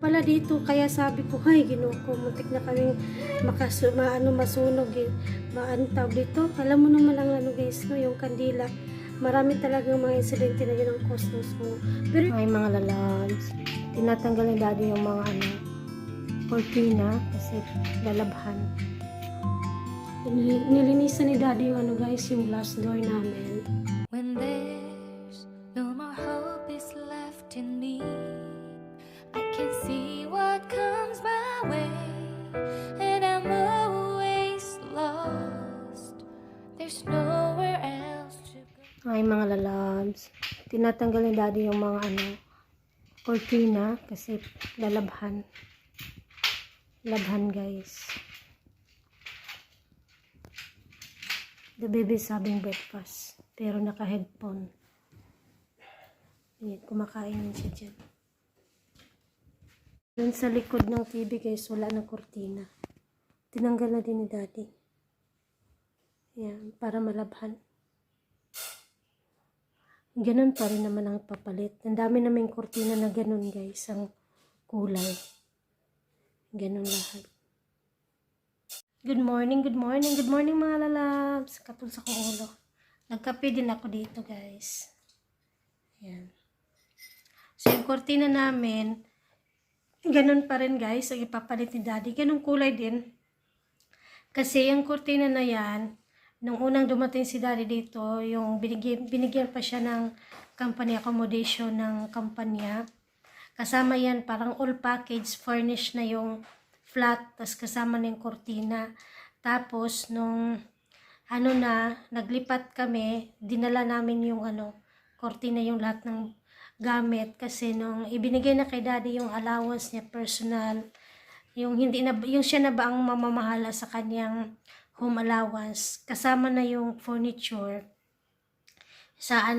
pala dito, kaya sabi ko, ay, Ginoo ko, muntik na kaming masunog eh. Tawag dito. Alam mo naman ang ano guys, no, yung kandila. Marami talagang mga insidente na yun ang cause ng sunog. Pero ay mga lalabs, tinatanggal ni daddy yung mga cortina kasi lalabhan. Nilinisan ni daddy yung guys, yung glass door namin. When there's no more hope is left in me, I can see what comes my way, and I'm always lost. There's nowhere else to go. Ay mga lalabs, tinatanggal ni daddy yung mga cortina kasi lalabhan. Labhan guys. The baby is having breakfast pero naka-headphone. Ayan, kumakain siya dyan. Doon sa likod ng TV guys, wala ng kortina. Tinanggal na din ni daddy. Ayan, para malabhan. Ganun pa rin naman ang papalit. Ang dami namin kortina na ganun guys, ang kulay. Ganun lahat. Good morning mga lalabs. Kapul sa kong ulo. Nagkape din ako dito guys. Ayan. So yung kortina namin, ganun pa rin guys, ang ipapalit ni daddy. Ganun kulay din. Kasi yung kortina na yan, nung unang dumating si daddy dito, yung binigyan pa siya ng company accommodation ng kampanya. Kasama yan, parang all package, furnish na yung flat, tas kasama na yung kortina. Tapos, nung naglipat kami, dinala namin yung kortina, yung lahat ng gamit. Kasi nung ibinigay na kay daddy yung allowance niya, personal, yung siya na ba ang mamamahala sa kanyang home allowance, kasama na yung furniture sa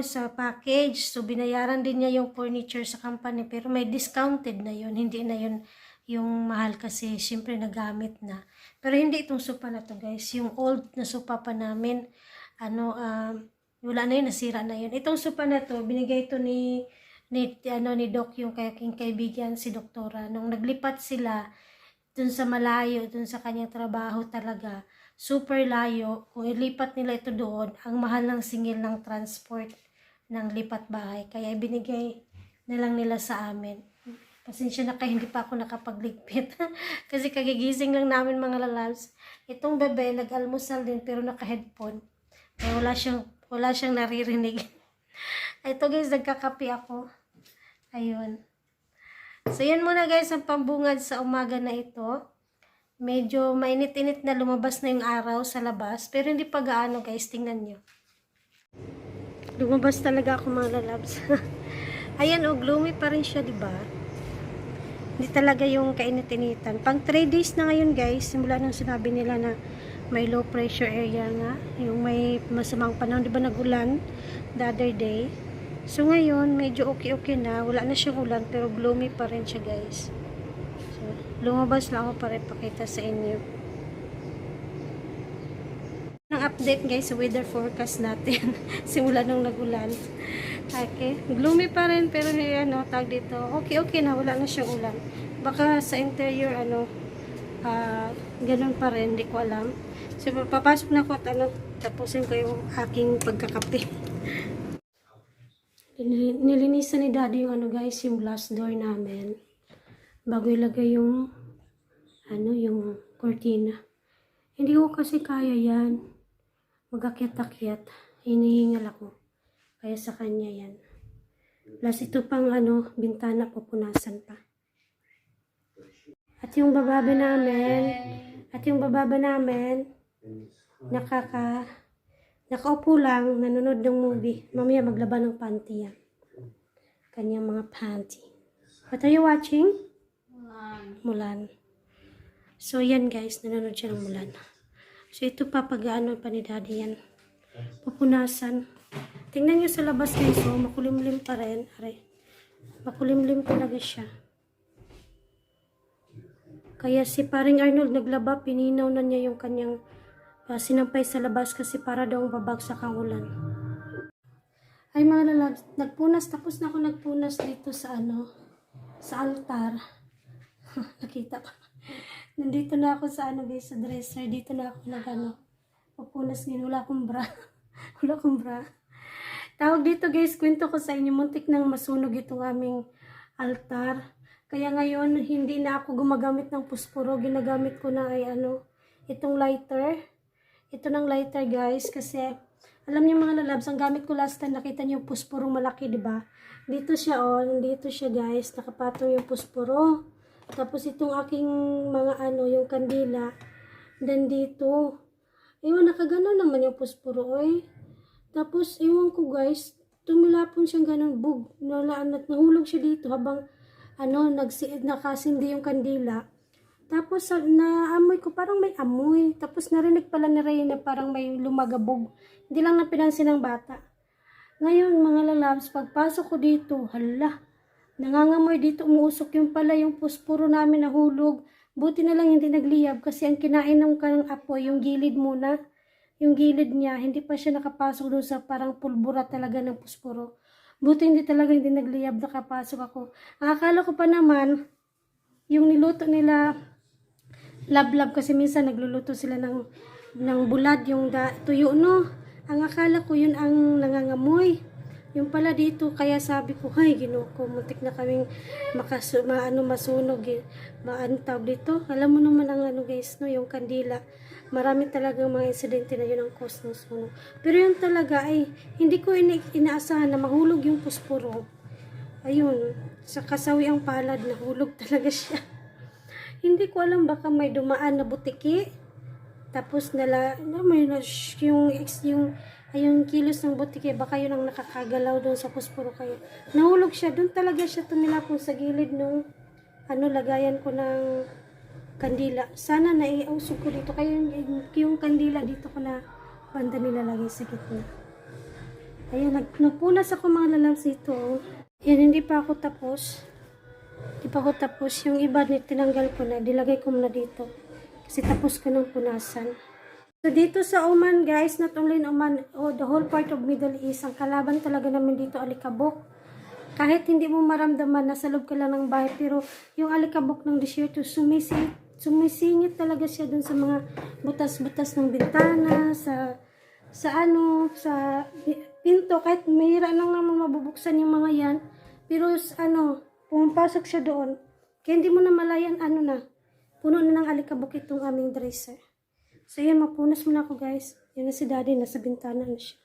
sa package. So binayaran din niya yung furniture sa company, pero may discounted na yun, hindi na yun yung mahal kasi syempre nagamit na. Pero hindi itong sofa na to guys, yung old na sofa pa namin, wala na yun, nasira na yun. Itong sofa na to, binigay to ni Doc, yung kaibigan, si doktora. Nung naglipat sila dun sa malayo, dun sa kanyang trabaho talaga, super layo, kung ilipat nila ito doon, ang mahal ng singil ng transport ng lipat bahay. Kaya ibinigay na lang nila sa amin. Pasensya na kayo, hindi pa ako nakapagligpit. Kasi kagigising lang namin mga lalabs. Itong bebe, nag-almusal din pero naka-headphone. Kaya wala siyang naririnig. Ito guys, nagkakape ako. Ayun. So yan muna guys ang pambungad sa umaga na ito. Medyo mainit-init na, lumabas na yung araw sa labas. Pero hindi pa gaano guys, tingnan nyo. Lumabas talaga ako mga lalabs. Ayan o, gloomy pa rin siya, diba? Hindi talaga yung kainit-initan. Pang 3 days na ngayon guys, simula nung sinabi nila na may low pressure area nga. Yung may masamang panahon, diba nagulan the other day. So ngayon, medyo okay na. Wala na siyang ulan, pero gloomy pa rin siya guys. Lumabas lang ako para ipakita sa inyo. Ang update guys sa weather forecast natin. Simula nung nagulan. Okay. Gloomy pa rin pero tag dito. Okay na. Wala na siyang ulan. Baka sa interior ganun pa rin. Hindi ko alam. So papasok na ako at tapusin ko yung aking pagkakape. Nilinisan ni daddy yung guys, yung glass door namin. Bago ilagay yung yung cortina. Hindi ko kasi kaya yan. Mag-akyat-akyat. Hinihingal ako. Kaya sa kanya yan. Plus ito pang bintana, pupunasan pa. At yung bababa namin, nakaupo lang, nanonood ng movie. Mamaya maglaban ng panty yan. Kanyang mga panty. What are you watching? Mulan. So, yan guys, nanonood siya ng Mulan. So, ito pa pa ni daddy yan. Pupunasan. Tingnan nyo sa labas guys, makulimlim pa rin. Aray. Makulimlim talaga siya. Kaya si paring Arnold naglaba, pininaw na niya yung kanyang sinampay sa labas kasi para daw babagsak ang ulan. Ay mga lalabs, tapos na ako nagpunas dito sa sa altar. Nakita pa. Nandito na ako sa ano guys, sa dresser. Dito na ako papunas ngayon. Wala akong bra. Wala akong bra. Tawag dito guys, kwento ko sa inyo. Muntik nang masunog itong aming altar. Kaya ngayon, hindi na ako gumagamit ng pusporo. Ginagamit ko na ay itong lighter. Ito ng lighter guys. Kasi, alam niyo mga lalabs, ang gamit ko last time, nakita niyo yung pusporong malaki, diba? Dito siya dito siya guys. Nakapatong yung pusporo. Tapos itong aking mga yung kandila. Then dito. Ewan, nakagano naman yung pusporo, Tapos, ewan ko guys, tumilapon siyang ganun, nalaan at nahulog siya dito habang, nakasindi yung kandila. Tapos, naamoy ko, parang may amoy. Tapos, narinig pala ni Ray na parang may lumagabog. Hindi lang napinansin ng bata. Ngayon, mga lalabs, pagpasok ko dito, hala, nangangamoy dito, umuusok yung pala yung pusporo namin nahulog. Buti na lang hindi nagliyab kasi ang kinain ng kanang apoy, yung gilid muna. Yung gilid niya, hindi pa siya nakapasok doon sa parang pulbura talaga ng pusporo. Buti hindi nagliyab, nakapasok ako. Akala ko pa naman, yung niluto nila, lablab kasi minsan nagluluto sila ng bulad, yung tuyo, no? Ang akala ko yun ang nangangamoy. Yung pala dito, kaya sabi ko, hay, Ginoo ko, muntik na kaming masunog. Tawag dito. Alam mo naman ang guys, no, yung kandila. Marami talagang mga insidente na yun ang cause ng sunog. Pero yun talaga ay hindi ko inaasahan na mahulog yung pusporo. Ayun, sa kasawi ang palad, nahulog talaga siya. Hindi ko alam, baka may dumaan na butiki. Tapos yung kilos ng butiki, baka yun ang nakakagalaw doon sa pusporo. Kaya nahulog siya, doon talaga siya tumilapon sa gilid nung lagayan ko ng kandila. Sana naiusog ko dito. Kaya yung kandila dito ko na banda nilalagay sa gitna. Ayun, nagpunas ako mga lalabs dito. Yan, hindi pa ako tapos. Yung iba, tinanggal ko na. Dilagay ko muna dito. Kasi tapos ko ng punasan. So, dito sa Oman, guys, not only in Oman, the whole part of Middle East, ang kalaban talaga namin dito, alikabok. Kahit hindi mo maramdaman, nasa loob ka lang ng bahay, pero yung alikabok ng desierto, sumisingit talaga siya dun sa mga butas-butas ng bintana, sa pinto, kahit mahira nang naman mabubuksan yung mga yan, pero pumapasok siya doon. Kaya hindi mo na malayan, puno na ng alikabok itong aming dresser. So yan, mapunas muna ako guys. Yan na si daddy, nasa bintana na siya.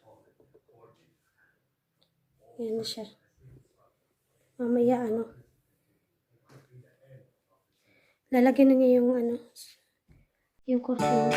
Yan na siya. Mamaya lalagyan na niya yung kurtina.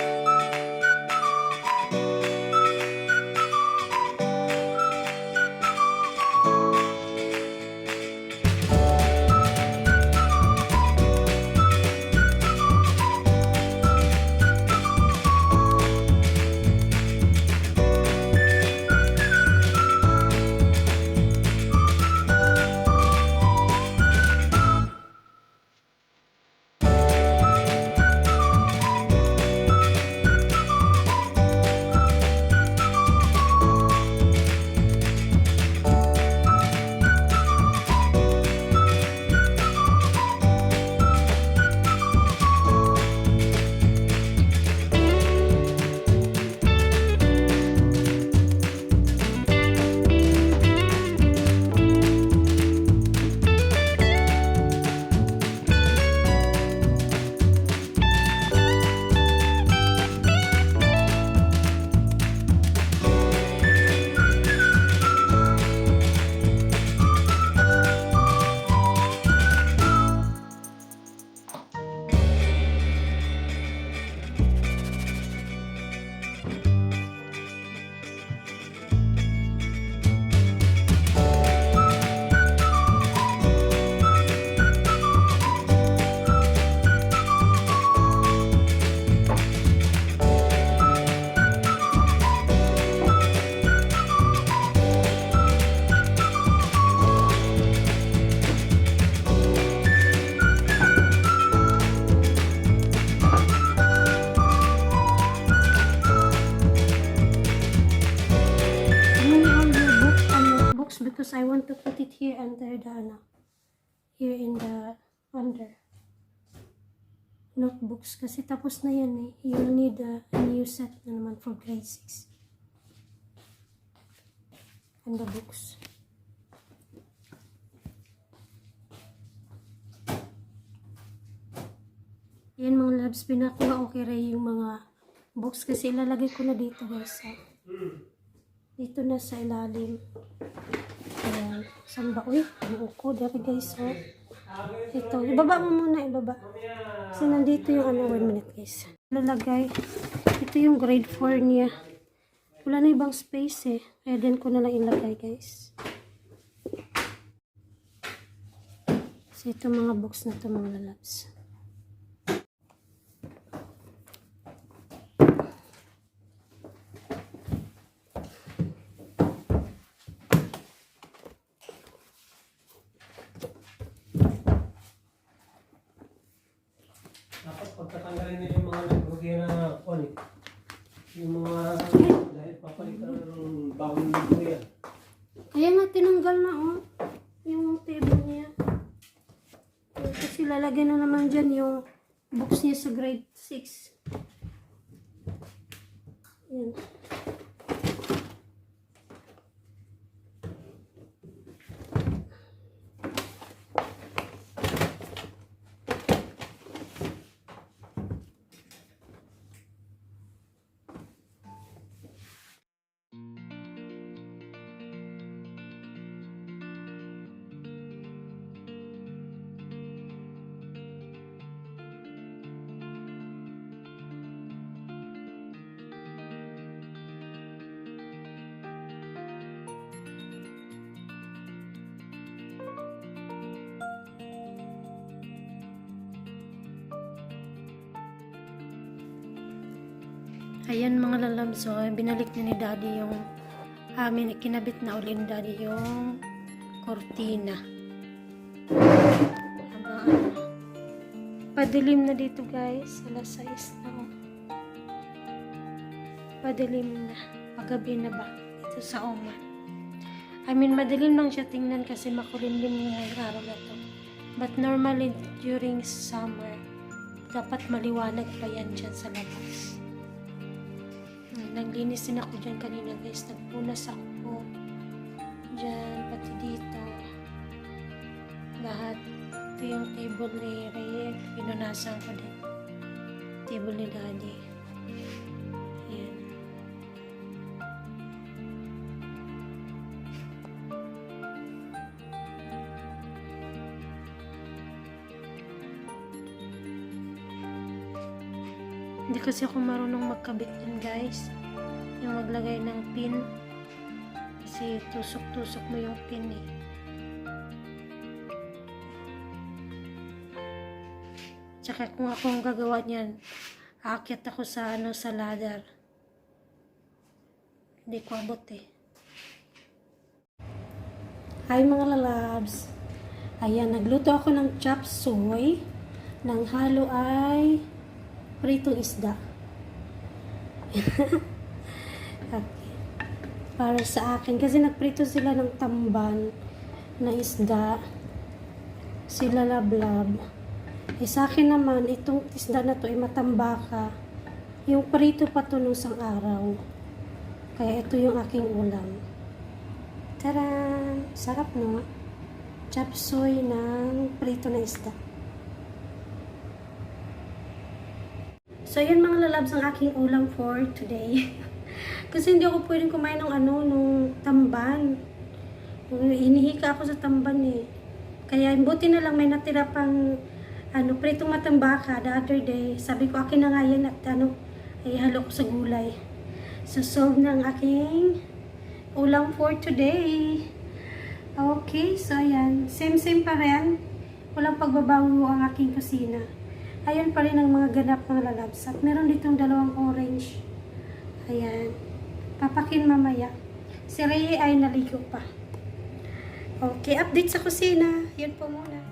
here in the under notebooks kasi tapos na yan eh. You'll need a new set na naman for grade 6 and the books. Yan mga labs, pinakuha okay rin yung mga books kasi ilalagay ko na dito guys. Dito na sa ilalim. Ayan. Saan ba? Uy, buo ko. Dari guys. Oh. Ito. Ibaba mo muna. Ibaba. Kasi nandito yung ano. 1 minute guys. Lalagay. Ito yung grade 4 niya. Wala na ibang space eh. Kaya din ko na lang ilagay guys. So ito mga books na ito mga lalabs. Dapat pagkatanggalin nyo yung mga nagbagay na conic. Yung mga dahil papalitan ng bawang nito yan. Kaya nga tinanggal na oh. Yung table niya. Kasi lalagyan na naman dyan yung books niya sa grade 6. Yan. Ayan mga lalab, so binalik na ni daddy yung amin, kinabit na uli ni daddy yung kortina. Padilim na dito guys, alas 6 na oh. Padilim na, paggabi na ba ito sa Oman. Madilim lang siya tingnan kasi makulimlim ngayong araw na to. But normally during summer, dapat maliwanag pa yan dyan sa labas. Naglinis din ako dyan kanina guys. Nagpunas ako dyan, pati dito. Lahat. Ito yung table ni Ray. Pinunasan ko din. Table ni daddy. Ayan. Hindi kasi ako marunong magkabit din guys. Yung maglagay ng pin. Kasi tusok-tusok mo yung pin eh. Tsaka kung ako ang gagawa niyan, aakyat ako sa sa ladder. Hindi ko abot eh. Hi mga lalabs. Ayan, nagluto ako ng chop suey. Nang halo ay pritong isda. Okay. Para sa akin, kasi nagprito sila ng tamban na isda. Sila lablab. Eh sa akin naman, itong isda na to ay matambaka. Yung prito pa to nung isang araw. Kaya ito yung aking ulam. Tara! Sarap no? Chop suey ng prito na isda. So, yun mga lalabs ang aking ulam for today. Kasi hindi ako pwedeng kumain ng nung tamban. Hinihika ako sa tamban eh. Kaya, buti na lang may natira pang, pritong matambaka the other day. Sabi ko, akin na nga yan at ay halo ko sa gulay. So, solve na ang aking ulam for today. Okay, so ayan. Same pa rin. Walang pagbabago ang aking kusina. Ayan pa rin ang mga ganap ng lalabs. At meron ditong 2 orange. Ayan. Papakin mamaya. Si Ray ay naligo pa. Okay, update sa kusina. Yun po muna.